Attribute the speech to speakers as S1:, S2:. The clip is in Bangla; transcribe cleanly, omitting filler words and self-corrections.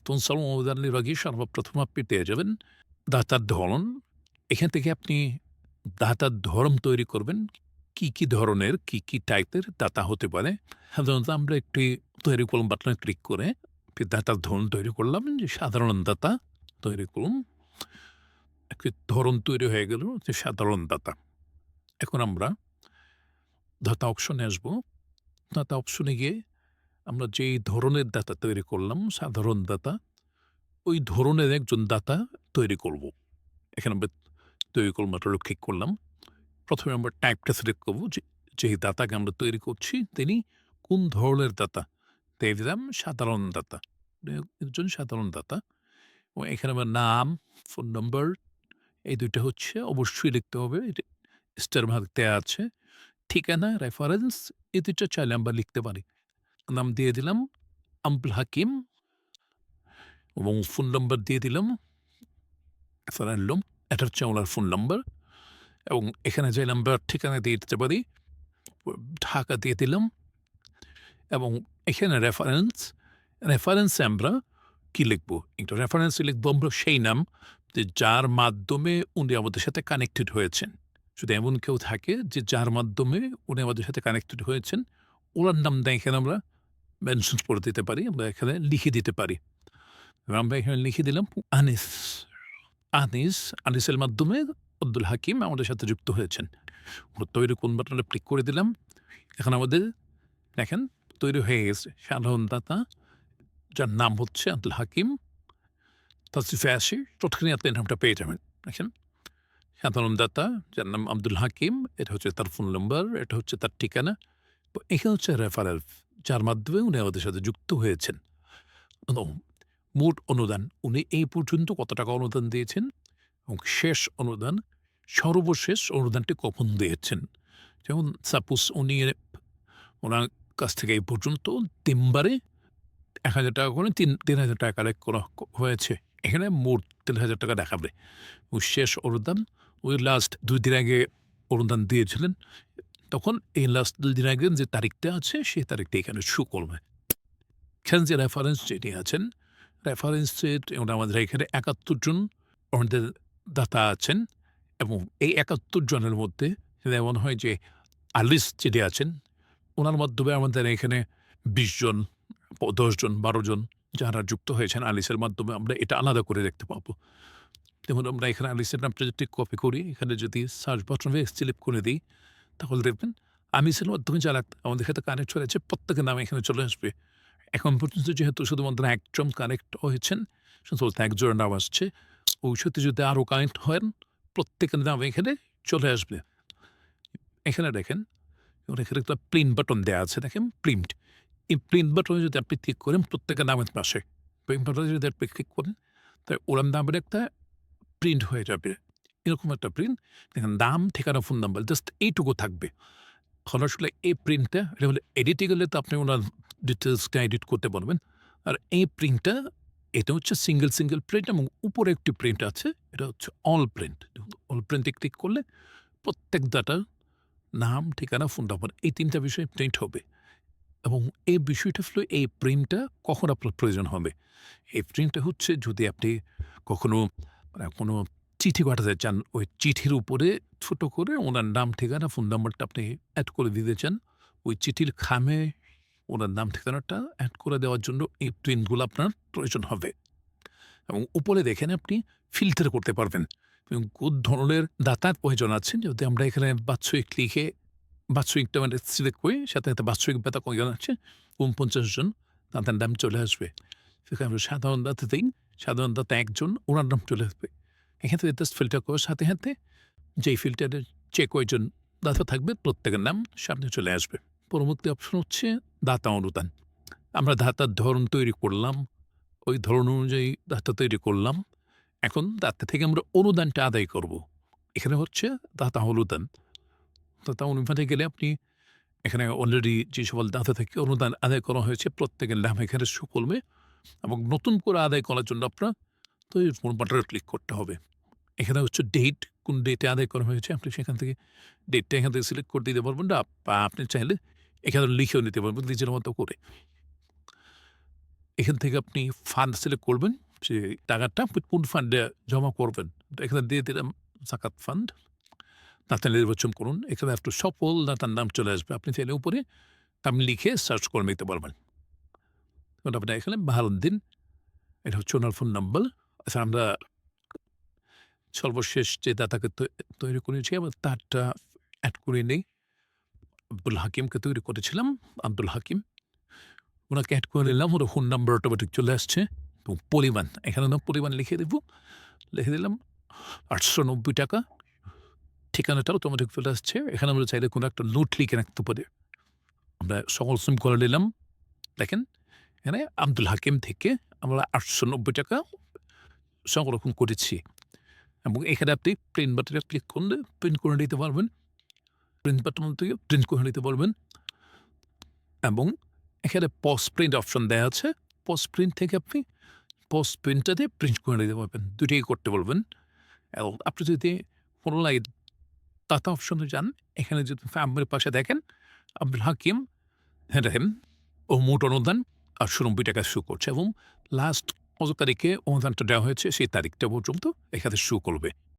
S1: স্পন্সর অনুদান নেওয়ার আগে সর্বপ্রথম আপনি পেয়ে যাবেন দাতার ধরন। এখান থেকে আপনি দাতার ধরন তৈরি করবেন। কি ধরনের, কি টাইপের দাতা হতে পারে। সাধারণত আমরা একটি তৈরি করুন বাটনে ক্লিক করে একটি দাতার ধরন তৈরি করলাম যে সাধারণ দাতা তৈরি করুন। একটি ধরন তৈরি হয়ে গেল যে সাধারণ দাতা। এখন আমরা দাতা অপশনে আসবো। দাতা অপশনে গিয়ে আমরা যেই ধরনের দাতা তৈরি করলাম সাধারণ দাতা, ওই ধরনের একজন দাতা তৈরি করব। এখানে আমরা তৈরি করুন বাটনে ক্লিক করলাম। প্রথমে আমরা টাইপটা সিলেক্ট করব যে দাতাকে আমরা তৈরি করছি তিনি কোন ধরনের দাতা। দিয়ে দিলাম সাধারণ দাতা। একজন সাধারণ দাতা এবং এখানে আমার নাম, ফোন নম্বর এই ২ টা হচ্ছে অবশ্যই লিখতে হবে। এটা স্টার মার্ক দেয়া আছে। ঠিকানা, রেফারেন্স এই ২ টা চাইলে আমরা লিখতে পারি। নাম দিয়ে দিলাম আব্দুল হাকিম এবং ফোন নম্বর দিয়ে দিলাম রেফারেন্ডম। এটা হচ্ছে ওনার ফোন নম্বর এবং এখানে যে নাম্বার ঠিকানা দিয়ে দিতে পারি। ঢাকা দিয়ে দিলাম এবং এখানে রেফারেন্সে আমরা কি লিখব? একটু রেফারেন্সে লিখব আমরা সেই নাম যে যার মাধ্যমে উনি আমাদের সাথে কানেক্টেড হয়েছেন। যদি এমন কেউ থাকে যে যার মাধ্যমে উনি আমাদের সাথে কানেক্টেড হয়েছেন, ওনার নামটা এখানে আমরা মেনশন করে দিতে পারি। আমরা এখানে লিখে দিতে পারি। আমরা এখানে লিখে দিলাম আনিস। আনিসের মাধ্যমে আব্দুল হাকিম আমাদের সাথে যুক্ত হয়েছেন। তৈরি কোন বাটনে ক্লিক করে দিলাম। এখন আমাদের দেখেন তৈরি হয়ে গেছে সাধারণ দাতা যার নাম হচ্ছে আব্দুল হাকিম তাসরিফে আসি। তৎক্ষণাৎ আপনি নামটা পেয়ে যাবেন। দেখেন সাধারণ দাতা যার নাম আব্দুল হাকিম, এটা হচ্ছে তার ফোন নম্বর, এটা হচ্ছে তার ঠিকানা। তো এখানে হচ্ছে রেফারেল যার মাধ্যমে উনি আমাদের সাথে যুক্ত হয়েছেন। এবং মোট অনুদান উনি এই পর্যন্ত কত টাকা অনুদান দিয়েছেন এবং শেষ অনুদান সর্বশেষ অনুদানটি কখন দিয়েছেন। যেমন সাপোজ উনি ওনার কাছ থেকে এই পর্যন্ত ৩ বারে ৳১,০০০ করে ৩,০০০ টাকা কালেক্ট করা হয়েছে। এখানে মোট ৳৩,০০০ দেখাবে। ওই শেষ অনুদান ওই লাস্ট ২ দিন আগে অনুদান দিয়েছিলেন। তখন এই লাস্ট ২ দিন আগে যে তারিখটা আছে সেই তারিখটা এখানে শো করবে। এখানে যে রেফারেন্স যেটি আছেন, রেফারেন্সের আমাদের এখানে ৭১ জন আমাদের দাতা আছেন এবং এই ৭১ জনের মধ্যে এমন হয় যে আলিস যিনি আছেন, উনার মাধ্যমে আমাদের এখানে ২০ জন, ১০ জন, ১২ জন যারা যুক্ত হয়েছেন আলিসের মাধ্যমে আমরা এটা আলাদা করে দেখতে পাবো। যেমন আমরা এখানে আলিসের নামটা যদি কপি করি, এখানে যদি সার্চ বাটনে সিলেক্ট করে দিই, তাহলে দেখবেন আনিসের মাধ্যমে যারা আমাদের সাথে কানেক্ট হয়েছে প্রত্যেকের নাম এখানে চলে আসবে। এখন পর্যন্ত যেহেতু শুধুমাত্র একজন কানেক্ট হয়েছেন, শুধুমাত্র একজনের নাম আসছে। ওই সাথে যদি আরও কানেক্ট হন, প্রত্যেকের নাম এখানে চলে আসবে। এখানে দেখেন, এখানে একটা প্রিন্ট বাটন দেয়া আছে দেখেন প্রিন্ট। এই প্রিন্ট বাটনে যদি আপনি ক্লিক করেন প্রত্যেকের নামের পাশে, প্রিন্ট বাটনে যদি আপনি ক্লিক করেন, তাই ওনার নামের একটা প্রিন্ট হয়ে যাবে। এরকম একটা প্রিন্ট দেখেন নাম, ঠিকানা, ফোন নাম্বার জাস্ট এইটুকু থাকবে। এখন আসলে এই প্রিন্টটা এটা হলে এডিটে গেলে তো আপনি ওনার ডিটেইলসটা এডিট করতে পারবেন। আর এই প্রিন্টটা এটা হচ্ছে সিঙ্গেল প্রিন্ট এবং উপরে একটি প্রিন্ট আছে। এটা হচ্ছে অল প্রিন্ট। অল প্রিন্টে ক্লিক করলে প্রত্যেক ডাটার নাম, ঠিকানা, ফোন নাম্বার এই ৩ টা বিষয় প্রিন্ট হবে এবং এই বিষয়টা হলো এই প্রিন্টটা কখন আপনার প্রয়োজন হবে। এই প্রিন্টটা হচ্ছে যদি আপনি কখনো কোনো চিঠি পাঠাতে চান, ওই চিঠির উপরে ছোট করে ওনার নাম, ঠিকানা, ফোন নাম্বারটা আপনি এড করে দিতে চান। ওই চিঠির খামে ওনার নাম, ঠিকানাটা এড করে দেওয়ার জন্য এই প্রিন্টগুলো আপনার প্রয়োজন হবে এবং উপরে দেখেন আপনি ফিল্টার করতে পারবেন এবং কোন ধরনের দাতার প্রয়োজন আছে। যদি আমরা এখানে বাৎসরিক লিখে বাৎসরিকটা মানে সিলেক্ট করি, সাথে বাৎসরিক বেতা কয়জন আছে ৪৯ জন, তাদের নাম চলে আসবে। সেখানে আমরা সাধারণ দাতা দিই, সাধারণ দাতা একজন, ওনার নাম চলে আসবে। এখান থেকে জাস্ট ফিল্টার করার সাথে যেই ফিল্টারের যে কয়জন দাতা থাকবে প্রত্যেকের নাম সামনে চলে আসবে। পরবর্তী অপশন হচ্ছে দাতা অনুদান। আমরা দাতার ধরন তৈরি করলাম, ওই ধরন অনুযায়ী দাতা তৈরি করলাম। এখন দাতা থেকে আমরা অনুদানটা আদায় করব। এখানে হচ্ছে দাতা অনুদান। দাতা অনুদানে গেলে আপনি এখানে অলরেডি যে সকল দাতা থেকে অনুদান আদায় করা হয়েছে প্রত্যেকের নাম এখানে শো করবে এবং নতুন করে আদায় করার জন্য আপনার তো এই বাটনে ক্লিক করতে হবে। এখানে হচ্ছে ডেট, কোন ডেটে আদায় করা হয়েছে আপনি সেখান থেকে ডেটটা এখান থেকে সিলেক্ট করে দিতে পারবেন বা আপনি চাইলে এখানে লিখেও নিতে পারবেন নিজের মতো করে। এখান থেকে আপনি ফান্ড সিলেক্ট করবেন যে টাকাটা আপনি কোন ফান্ডে জমা করবেন। তো এখানে দিয়ে দিলাম জাকাত ফান্ড। দাতা নির্বাচন করুন। এখানে একটু সফল দাতার নাম চলে আসবে। আপনি চাইলে উপরে নাম লিখে সার্চ করে নিতে পারবেন। তখন আপনি এখানে ভারত দিন। এটা হচ্ছে ওনার ফোন নাম্বার। আচ্ছা আমরা সর্বশেষ যে দাতাকে তৈরি করেছি আবার তারটা এড করে নেই। আব্দুল হাকিমকে তৈরি করেছিলাম। আব্দুল হাকিম। ওনাকে এড করে নিলাম। ওর ফোন নাম্বার অটোমেটিক চলে আসছে এবং পরিমাণ এখানে না পরিমাণ লিখে দেব। লিখে দিলাম ৳৮৯০। ঠিকানাটা অটোমেটিক চলে আসছে। এখানে আমরা চাইলে কোনো একটা নোট লিখে রাখতে পারি। আমরা সকল সিম করে নিলাম। দেখেন এখানে আব্দুল হাকিম থেকে আমরা ৳৮৯০ সংরক্ষণ করেছি এবং এখানে আপনি প্রিন্ট বাটনে ক্লিক করলে প্রিন্ট করে নিতে পারবেন। প্রিন্ট বাটন থেকে প্রিন্ট করে নিতে পারবেন এবং এখানে পোস্ট প্রিন্ট অপশন দেয়া আছে। পোস্ট প্রিন্ট থেকে আপনি পোস্ট প্রিন্টটাতে প্রিন্ট করে নিতে পারবেন। দুটোই করতে বলবেন এবং আপনি যদি পুনরায় দাতা অপশনে যান, এখানে যদি ফ্যামিলির পাশে দেখেন আব্দুল হাকিম দেখেন ও মোট অনুদান ৳৮৯ শো করছে এবং লাস্ট কত তারিখে অনুদানটা দেওয়া হয়েছে সেই তারিখটা পর্যন্ত এখানে শো করবে।